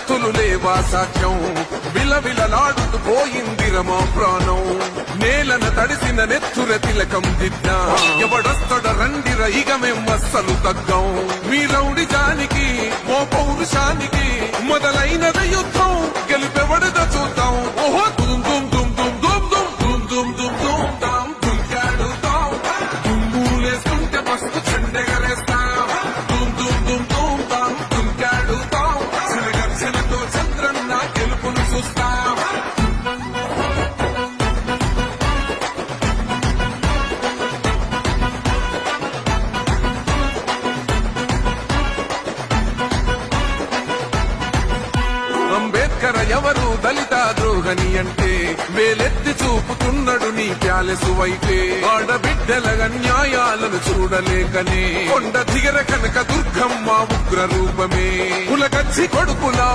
కత్తులు లేవా సాక్ష్యం విలవిలలాడుతూ పోయిందిరమా ప్రాణం నేలన తడిసిన నెత్తుర తిలకం దిద్దా ఎవడొస్తడ రండిర ఇక మేం అస్సలు తగ్గం మీ రౌడి జానికి ఓ పౌరుషానికి మొదలైనద యుద్ధం గెలిపెవడదో చూద్దాం ఓహో దుమ్ దుమ్ దుమ్ దుమ్ దుమ్ దుమ్ దుమ్ దుమ్ దుమ్ దుమ్ దుమ్ దుల్కాడుతాం దుమ్ములేసుకుంటే మస్తు చెండెగరేస్తాం దుమ్ దుమ్ దుమ్ దుమ్ దుమ్ దుల్కాడుతాం శనగర్జనతో చంద్రన్న గెలుపును చూస్తాం అంబేద్కర్ ఎవరు దళిత ద్రోహని అంటే వేలెత్తి చూపుతున్నాడు నీ ప్యాలెసు వైపే ఆడబిడ్డల న్యాయాలను చూడలేకనే కొండ దిగర కనక దుర్గమ్మ ఉగ్ర రూపమే కులకచ్చి కొడుకులా